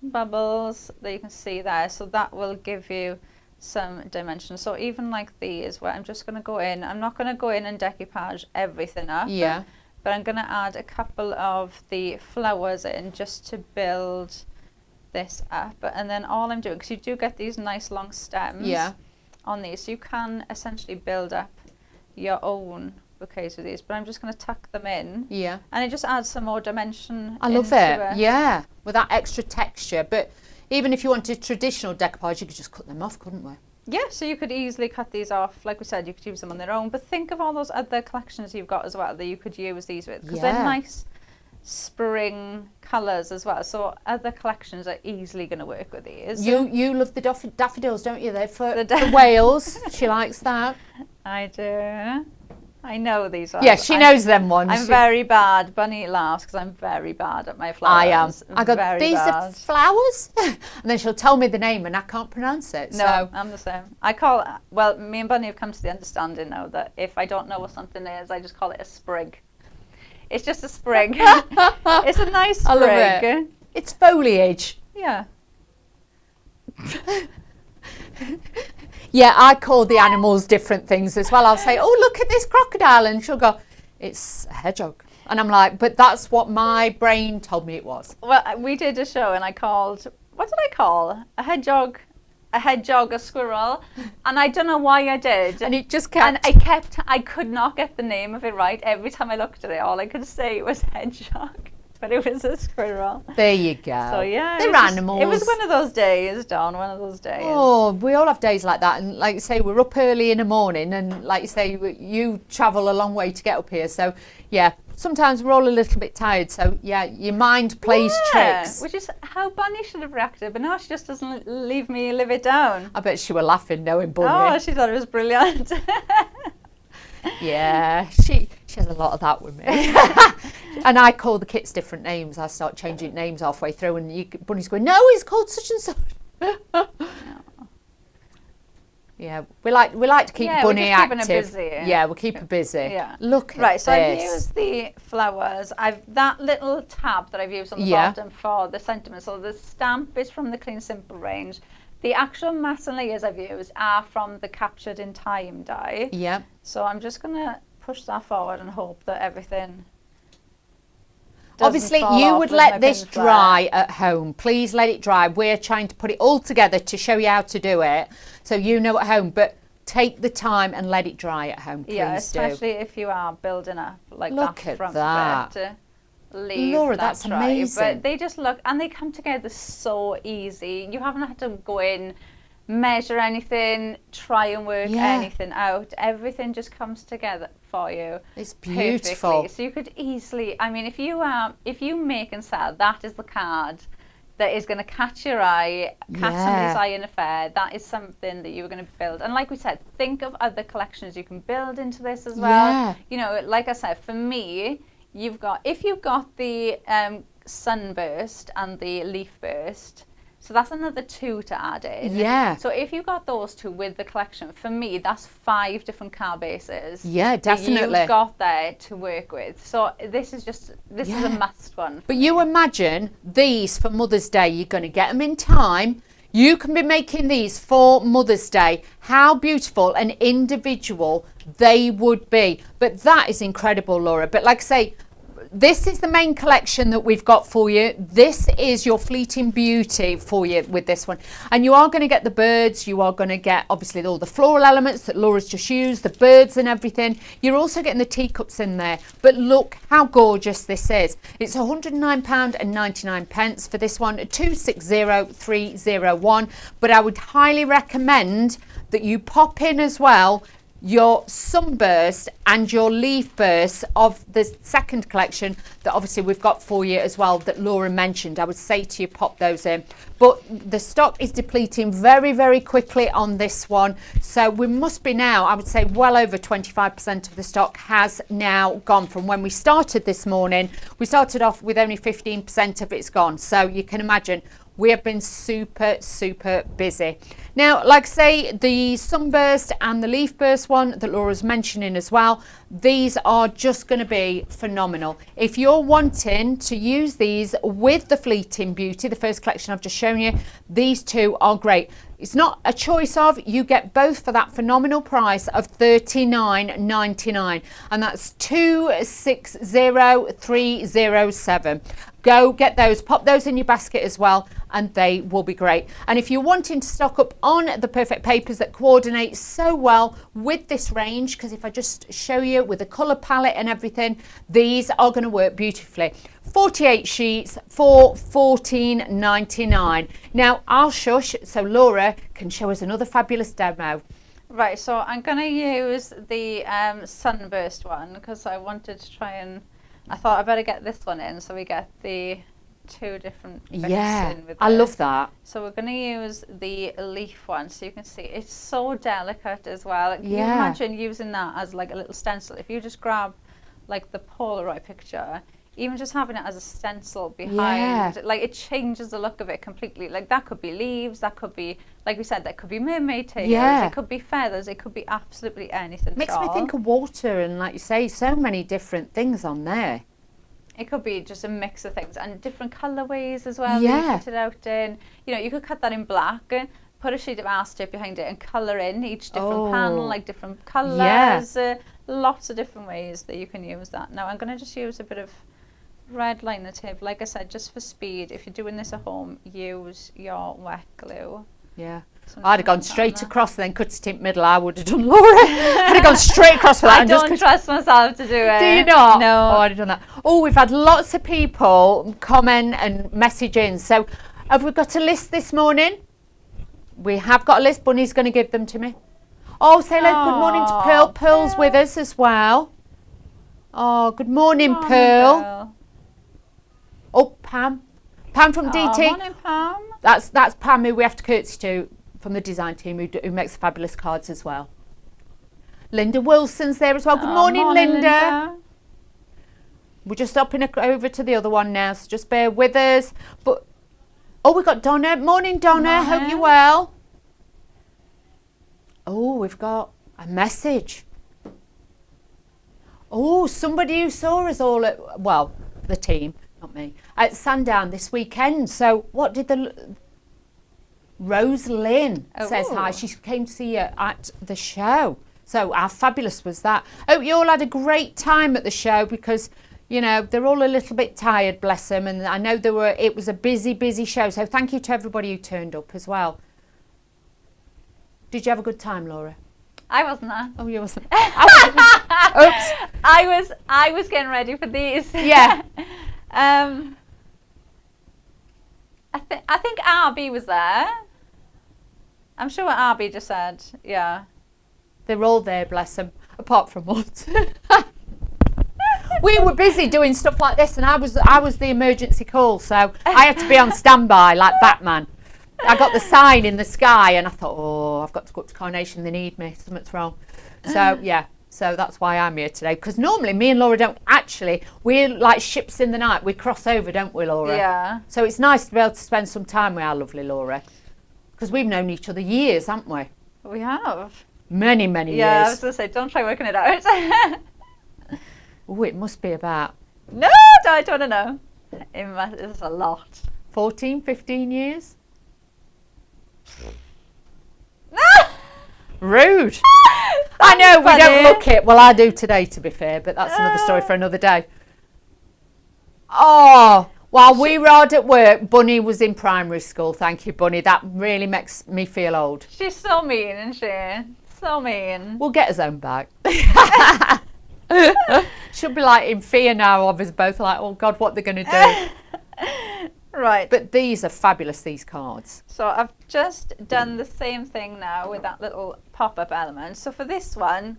bubbles that you can see there, so that will give you some dimension. So even like these, where I'm just going to go in, I'm not going to go in and decoupage everything up, but I'm going to add a couple of the flowers in just to build this up. And then all I'm doing, because you do get these nice long stems on these, so you can essentially build up your own bouquets with these, but I'm just going to tuck them in, and it just adds some more dimension. I love it, with that extra texture. But even if you wanted traditional decoupage, you could just cut them off, couldn't we? Yeah, so you could easily cut these off. Like we said, you could use them on their own. But think of all those other collections you've got as well that you could use these with. Because they're nice spring colours as well. So other collections are easily going to work with these. You love the daffodils, don't you? They're for Wales. She likes that. I do. I know these ones. Yeah, she knows them ones. I'm very bad. Bunny laughs because I'm very bad at my flowers. I am. I go, these are flowers? And then she'll tell me the name and I can't pronounce it. No, so. I'm the same. Me and Bunny have come to the understanding now that if I don't know what something is, I just call it a sprig. It's just a sprig. It's a nice sprig. I love it. It's foliage. Yeah. Yeah, I call the animals different things as well. I'll say, oh, look at this crocodile. And she'll go, it's a hedgehog. And I'm like, but that's what my brain told me it was. Well, we did a show and I called, what did I call? A hedgehog, a squirrel. And I don't know why I did. And it just kept. And I could not get the name of it right. Every time I looked at it, all I could say was hedgehog. But it was a squirrel. There you go. So yeah, they're animals. It was one of those days, Dawn. One of those days. Oh, we all have days like that. And like you say, we're up early in the morning, and like you say, you travel a long way to get up here. So yeah, sometimes we're all a little bit tired. So yeah, your mind plays tricks. Which is how Bunny should have reacted, but no, she just doesn't live it down. I bet she were laughing knowing Bunny. Oh, she thought it was brilliant. Yeah, she has a lot of that with me. And I call the kits different names. I start changing names halfway through, and Bunny's going, no, it's called such and such. Yeah, we like to keep Bunny active. Her busy. Yeah, we'll keep her busy. Yeah. Look at right, this. So I've used the flowers. That little tab that I've used on the bottom for the sentiment. So the stamp is from the Clean Simple range. The actual mats and layers I've used are from the Captured in Time die. Yeah. So I'm just going to push that forward and hope that everything Obviously, you would let this dry at home. Please let it dry. We're trying to put it all together to show you how to do it, so you know at home. But take the time and let it dry at home, please. Yeah, especially if you are building up like look that front at that. Leave Laura, that that's dry. amazing. But they just look, and they come together so easy. You haven't had to go in, measure anything, try and work anything out. Everything just comes together for you. It's beautiful. Perfectly. So you could easily, I mean, if you make and sell, that is the card that is going to catch your eye, catch somebody's eye in a fair. That is something that you're going to build. And like we said, think of other collections you can build into this as well. Yeah. You know, like I said, for me, if you've got the sunburst and the leaf burst, so that's another 2 to add in. Yeah. So if you got those 2 with the collection, for me, that's 5 different card bases. Yeah, definitely. That you've got there to work with. So this is a must one. But you imagine these for Mother's Day. You're going to get them in time. You can be making these for Mother's Day. How beautiful and individual they would be. But that is incredible, Laura. But like I say, this is the main collection that we've got for you. This is your fleeting beauty for you with this one. And you are going to get the birds. You are going to get, obviously, all the floral elements that Laura's just used, the birds and everything. You're also getting the teacups in there. But look how gorgeous this is. It's £109.99 for this one, 260301. But I would highly recommend that you pop in as well your sunburst and your leaf burst of the second collection that obviously we've got for you as well that Laura mentioned. I would say to you, pop those in. But the stock is depleting very, very quickly on this one. So we must be now, I would say, well over 25% of the stock has now gone from when we started this morning. We started off with only 15% of it's gone. So you can imagine we have been super, super busy. Now, like I say, the sunburst and the leaf burst one that Laura's mentioning as well, these are just going to be phenomenal. If you're wanting to use these with the Fleeting Beauty, the first collection I've just shown you, these 2 are great. It's not a choice of, you get both for that phenomenal price of $39.99, and that's 260307. Go get those, pop those in your basket as well, and they will be great. And if you're wanting to stock up on the perfect papers that coordinate so well with this range, because if I just show you with the colour palette and everything, these are going to work beautifully. 48 sheets for $14.99. Now I'll shush so Laura can show us another fabulous demo. Right, so I'm going to use the sunburst one because I wanted to try and, I thought I better get this one in so we get the 2 different bits in with I love that. So we're going to use the leaf one so you can see it's so delicate as well. Can you Yeah. imagine using that as like a little stencil? If you just grab like the Polaroid picture, even just having it as a stencil behind, like it changes the look of it completely. Like that could be leaves, that could be, like we said, that could be mermaid tails, it could be feathers, it could be absolutely anything. Makes me think of water and, like you say, so many different things on there. It could be just a mix of things and different colourways as well. Yeah. That you cut it out in. You know, you could cut that in black, put a sheet of acetate behind it and colour in each different panel, like different colours. Lots of different ways that you can use that. Now I'm going to just use a bit of red liner tape. Like I said, just for speed, if you're doing this at home, use your wet glue. Yeah. I'd have gone straight across and then cut it in middle. I would have done, Laura. I'd have gone straight across for that. I don't trust myself to do it. Do you not? No. Oh, I'd have done that. Oh, we've had lots of people comment and message in. So have we got a list this morning? We have got a list. Bunny's going to give them to me. Oh, say hello. Good morning to Pearl. Pearl's with us as well. Oh, good morning, Pearl. Oh, Pam. Pam from DT. Morning, Pam. That's Pam who we have to curtsy to from the design team who makes fabulous cards as well. Linda Wilson's there as well. Good morning, Linda. We're just hopping over to the other one now, so just bear with us. But oh, we've got Donna. Morning, Donna. Hope you're well. Oh, we've got a message. Oh, somebody who saw us all at, well, the team, not me, at Sandown this weekend. So what Rose Lynn says Oh. hi. She came to see you at the show. So how fabulous was that? Hope you all had a great time at the show because, you know, they're all a little bit tired, bless them. And I know it was a busy show. So thank you to everybody who turned up as well. Did you have a good time, Laura? I wasn't there. Oh, you wasn't. Oops. I was getting ready for these. Yeah. I think RB was there. I'm sure what RB just said. Yeah. They're all there, bless them, apart from us. We were busy doing stuff like this, and I was the emergency call, so I had to be on standby like Batman. I got the sign in the sky, and I thought, oh, I've got to go up to Carnation. They need me. Something's wrong. So yeah. So that's why I'm here today. Because normally me and Laura don't actually. We're like ships in the night. We cross over, don't we, Laura? Yeah. So it's nice to be able to spend some time with our lovely Laura. Because we've known each other years, haven't we? We have. Many Yeah, I was years. going to say, don't try working it out. Oh, it must be about No, I don't know. It's a lot. 14, 15 years. Rude. I know we don't look it. Well, I do today, to be fair, but that's another story for another day. Oh, while we were hard at work, Bunny was in primary school. Thank you, Bunny. That really makes me feel old. She's so mean, isn't she? So mean. We'll get his own back. She'll be like in fear now of us both, like, oh God, what they're going to do. Right. But these are fabulous, these cards. So I've just done the same thing now with that little pop-up element. So for this one,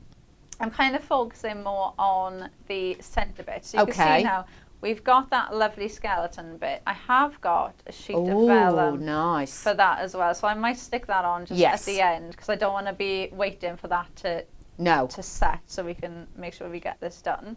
I'm kind of focusing more on the centre bit. So you can Okay. see now, we've got that lovely skeleton bit. I have got a sheet of Oh, vellum nice. for that as well. So I might stick that on just Yes. at the end because I don't want to be waiting for that No. to set so we can make sure we get this done.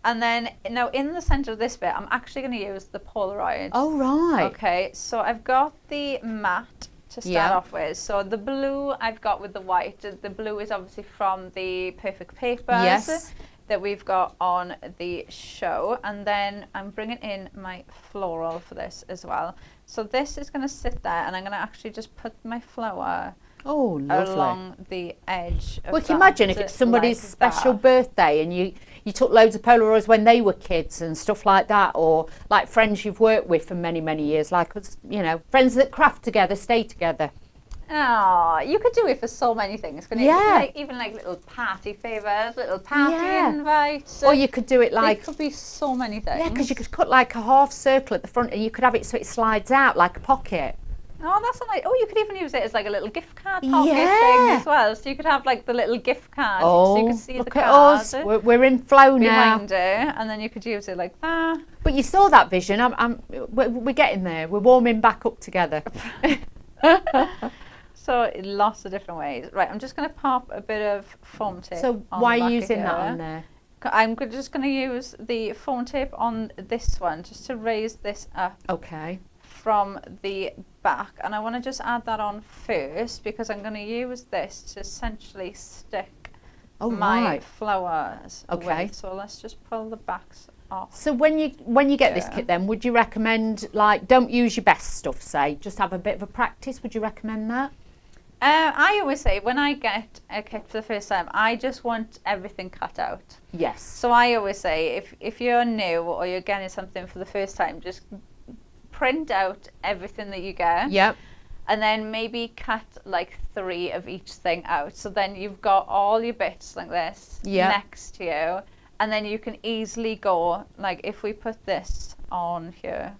And then now in the centre of this bit, I'm actually going to use the Polaroid. Oh, right. Okay, so I've got the matte to start Yeah. off with. So the blue I've got with the white. The blue is obviously from the Perfect Papers Yes. that we've got on the show. And then I'm bringing in my floral for this as well. So this is going to sit there and I'm going to actually just put my flower Oh, lovely. along the edge of Well, can you that, imagine if it's somebody's like special that. birthday and you took loads of Polaroids when they were kids and stuff like that, or like friends you've worked with for many, many years, like us, you know, friends that craft together, stay together. Oh, you could do it for so many things, couldn't you? Yeah. Like, even like little party favours, little party Yeah. invites. Or you could do it There like, could be so many things. yeah, because you could cut like a half circle at the front and you could have it so it slides out like a pocket. Oh, that's a nice. Oh, you could even use it as like a little gift card pocket Yeah. thing as well. So you could have like the little gift card. So you Oh, could see look the at card us. We're in flow now. behind it, and then you could use it like that. But you saw that vision. We're getting there. We're warming back up together. So lots of different ways. Right, I'm just going to pop a bit of foam tape. So on why the are back you of using that here. on there? I'm just going to use the foam tape on this one just to raise this up Okay. from the back, and I want to just add that on first because I'm going to use this to essentially stick Oh, my right. flowers Okay. with. So let's just pull the backs off. So when you get this Yeah. kit then, would you recommend, like, don't use your best stuff, say, just have a bit of a practice? Would you recommend that? I always say when I get a kit for the first time, I just want everything cut out. Yes. So I always say if you're new or you're getting something for the first time, just print out everything that you get. Yep. And then maybe cut like 3 of each thing out. So then you've got all your bits like this Yeah. next to you. And then you can easily go, like if we put this on here.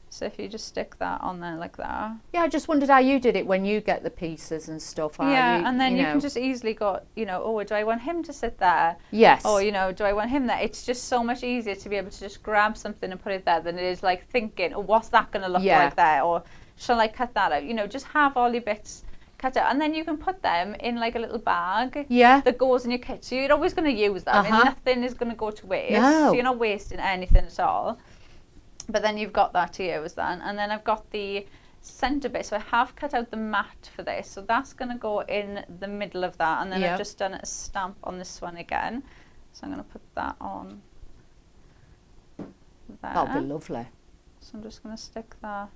So if you just stick that on there like that. Yeah, I just wondered how you did it when you get the pieces and stuff. How Yeah, and then you know. can just easily go, oh, do I want him to sit there? Yes. Or, do I want him there? It's just so much easier to be able to just grab something and put it there than it is like thinking, oh, what's that going to look Yeah. like there? Or shall I cut that out? Just have all your bits cut out. And then you can put them in like a little bag Yeah. that goes in your kit. So you're always going to use them. Uh-huh. And nothing is going to go to waste. No. So you're not wasting anything at all. But then you've got that to use then. And then I've got the centre bit. So I have cut out the mat for this. So that's going to go in the middle of that. And then Yep. I've just done a stamp on this one again. So I'm going to put that on there. That'll be lovely. So I'm just going to stick that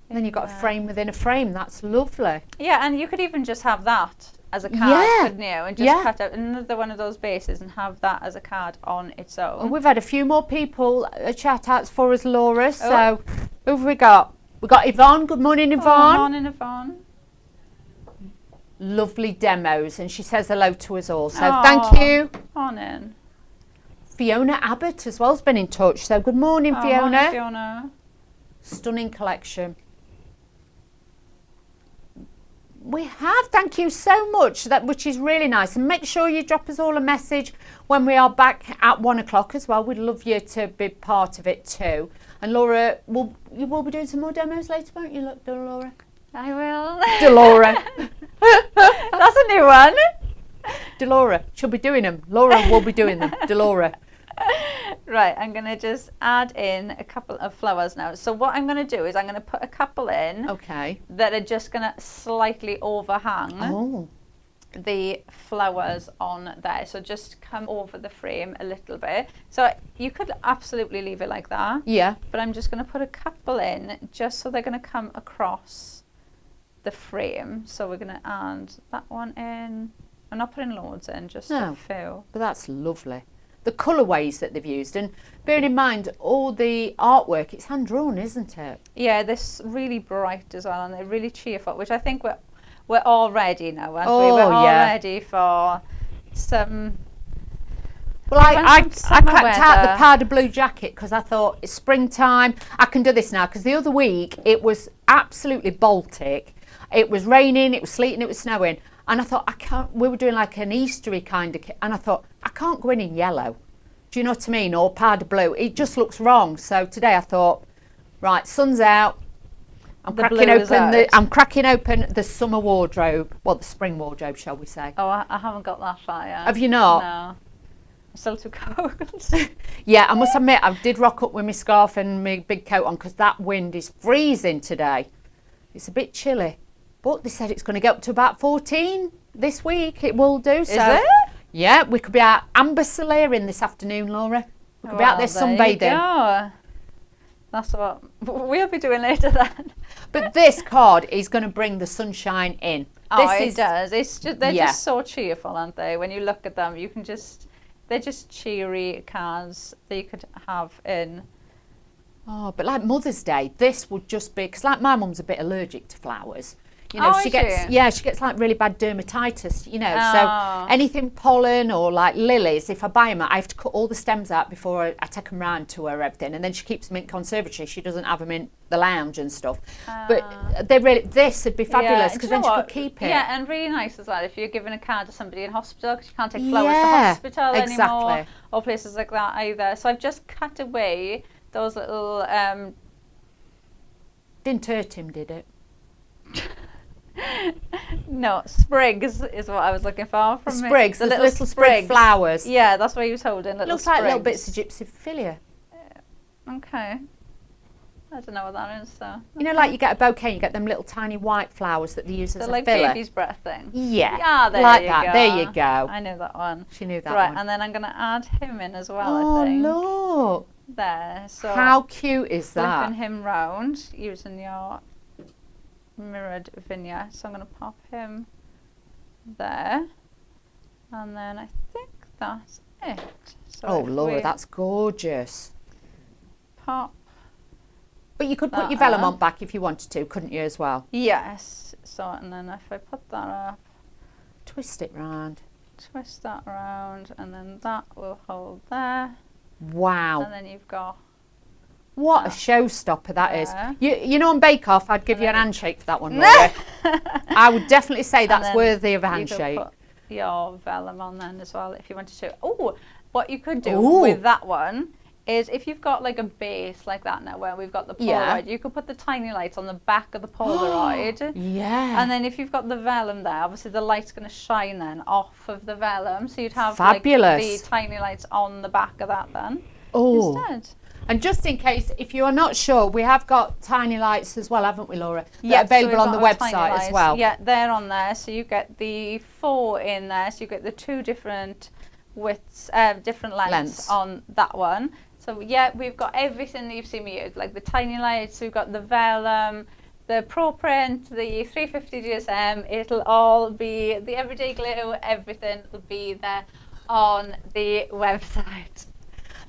And then you've got a frame within a frame. That's lovely. Yeah, and you could even just have that as a card, Yeah. couldn't you? And just cut out another one of those bases and have that as a card on its own. Well, we've had a few more people chat outs for us, Laura. So who have we got? We've got Yvonne. Good morning, Yvonne. Good morning, Yvonne. Lovely demos, and she says hello to us all. So thank you. Morning. Fiona Abbott as well has been in touch. So good morning, Fiona. Morning, Fiona. Stunning collection. We have, thank you so much, which is really nice. And make sure you drop us all a message when we are back at 1 o'clock as well. We'd love you to be part of it too. And Laura, you will be doing some more demos later, won't you, Laura? I will. Delora. That's a new one. Delora, she'll be doing them. Laura will be doing them. Delora. Right, I'm going to just add in a couple of flowers now. So what I'm going to do is I'm going to put a couple in that are just going to slightly overhang the flowers on there. So just come over the frame a little bit. So you could absolutely leave it like that. Yeah. But I'm just going to put a couple in just so they're going to come across the frame. So we're going to add that one in. I'm not putting loads in, just a few. But that's lovely. The colourways that they've used, and bearing in mind all the artwork, it's hand drawn, isn't it? Yeah, this really bright as well, and they're really cheerful, which I think we're all ready now, aren't we? We're all ready for some. Well, I cracked out the powder blue jacket because I thought it's springtime. I can do this now, because the other week it was absolutely Baltic. It was raining, it was sleeting, it was snowing. And I thought, I can't, we were doing like an Eastery kind of, and I thought, I can't go in yellow. Do you know what I mean? Or powder blue. It just looks wrong. So today I thought, right, sun's out. I'm cracking open the summer wardrobe. Well, the spring wardrobe, shall we say. Oh, I haven't got that far yet. Have you not? No. I'm still too cold. Yeah, I must admit, I did rock up with my scarf and my big coat on because that wind is freezing today. It's a bit chilly. But they said it's going to get up to about 14 this week. It will do. So, is it? Yeah, we could be out amber solarium this afternoon, Laura. We could be out there sunbathing. That's what we'll be doing later then. But this card is going to bring the sunshine in. It does. It's just they're just so cheerful, aren't they? When you look at them, you can they're just cheery cards that you could have in. Oh, but like Mother's Day, this would just be, because like my mum's a bit allergic to flowers. You know, she gets like really bad dermatitis, you know, so anything pollen or like lilies, if I buy them, I have to cut all the stems out before I take them round to her, everything, and then she keeps them in conservatory. She doesn't have them in the lounge and stuff. But this would be fabulous, because then she could keep it. Yeah, and really nice as well if you're giving a card to somebody in hospital, because you can't take flowers to hospital anymore, or places like that either. So I've just cut away those little... Didn't hurt him, did it? No, sprigs is what I was looking for. From sprigs, the little sprig flowers. Yeah, that's what he was holding. Looks like little bits of gypsophilia. Okay. I don't know what that is, so. You know, like you get a bouquet, you get them little tiny white flowers that they use as a like filler. Baby's breath thing. Yeah, there like you that. go. There you go. I knew that one. She knew that one. Right, and then I'm going to add him in as well, I think. Oh, look. There. So how cute is that? Flipping him round using your mirrored vignette. So I'm going to pop him there. And then I think that's it. So oh, Laura, that's gorgeous. Pop. But you could put your vellum on back if you wanted to, couldn't you, as well? Yes. So, and then if I put that up. Twist it round. Twist that around, and then that will hold there. Wow. And then you've got... What a showstopper that is. You know, on Bake Off, I'd give you an handshake for that one, Laura. I would definitely say that's worthy of a handshake. You could put your vellum on then as well if you wanted to. Oh, what you could do with that one is if you've got like a base like that now where we've got the Polaroid, you could put the tiny lights on the back of the Polaroid. Yeah. And then if you've got the vellum there, obviously the light's going to shine then off of the vellum. So you'd have like the tiny lights on the back of that then instead. And just in case, if you are not sure, we have got tiny lights as well, haven't we, Laura? Yeah, available so on the website as well. Yeah, they're on there. So you get the 4 in there. So you get the 2 different widths, different lengths on that one. So yeah, we've got everything that you've seen me use, like the tiny lights, we've got the vellum, the Pro Print, the 350 GSM, it'll all be the Everyday Glue, everything will be there on the website.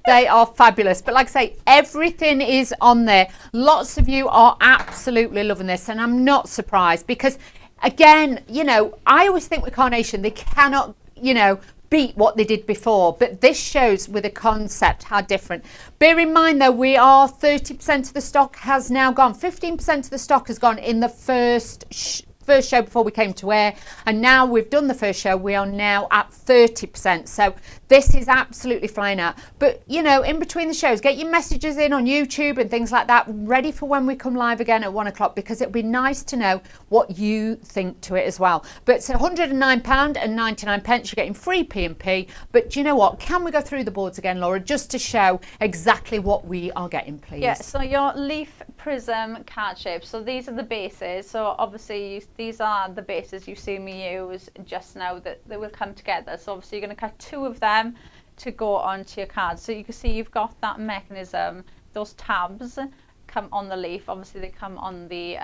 They are fabulous. But like I say, everything is on there. Lots of you are absolutely loving this, and I'm not surprised because, again, you know, I always think with Carnation, they cannot, you know, beat what they did before, but this shows with a concept how different. Bear in mind though, we are 30% of the stock has now gone, 15% of the stock has gone in the first show before we came to air, and now we've done the first show, we are now at 30%. So this is absolutely flying out. But you know, in between the shows, get your messages in on YouTube and things like that ready for when we come live again at 1 o'clock, because it'd be nice to know what you think to it as well. But it's £109.99. You're getting free P&P. But do you know what, can we go through the boards again, Laura, just to show exactly what we are getting, please? Yeah, so your leaf prism card shape, so these are the bases. So obviously these are the bases you see me use just now that they will come together. So obviously you're going to cut 2 of them to go onto your card. So you can see you've got that mechanism, those tabs come on the leaf, obviously they come on the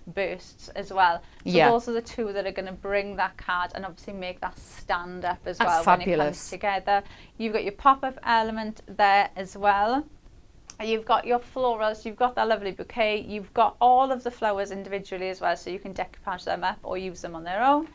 bursts as well. So those are the 2 that are going to bring that card and obviously make that stand up as well when it comes together. You've got your pop-up element there as well. You've got your florals, you've got that lovely bouquet, you've got all of the flowers individually as well, so you can decoupage them up or use them on their own.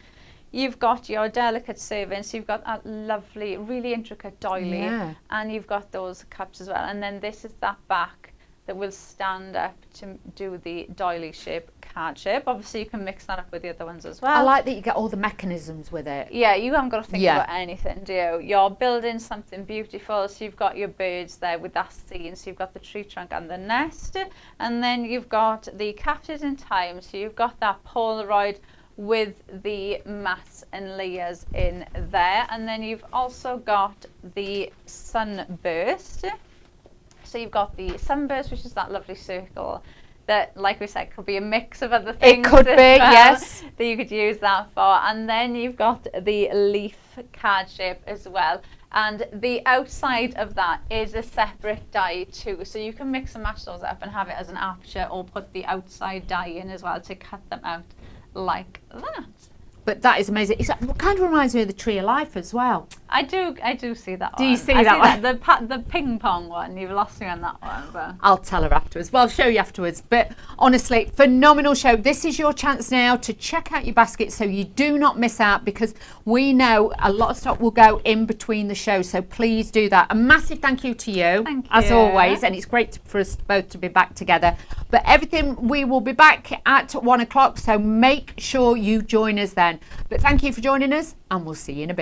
You've got your delicate serving, so you've got that lovely, really intricate doily, and you've got those cups as well. And then this is that back that will stand up to do the doily shape, card shape. Obviously you can mix that up with the other ones as well. I like that you get all the mechanisms with it. Yeah, you haven't got to think about anything, do you? You're building something beautiful, so you've got your birds there with that scene, so you've got the tree trunk and the nest, and then you've got the captured in time, so you've got that Polaroid with the mats and layers in there, and then you've also got the sunburst. So you've got the sunburst, which is that lovely circle that, like we said, could be a mix of other things. It could be, yes. That you could use that for. And then you've got the leaf card shape as well. And the outside of that is a separate die too. So you can mix and match those up and have it as an aperture, or put the outside die in as well to cut them out like that. But that is amazing. It kind of reminds me of the Tree of Life as well. I do see that one. Do you see that one? The ping pong one. You've lost me on that one. But I'll tell her afterwards. Well, I'll show you afterwards. But honestly, phenomenal show. This is your chance now to check out your basket so you do not miss out, because we know a lot of stock will go in between the shows. So please do that. A massive thank you to you, as always. And it's great for us both to be back together. But everything, we will be back at 1 o'clock. So make sure you join us then. But thank you for joining us, and we'll see you in a bit.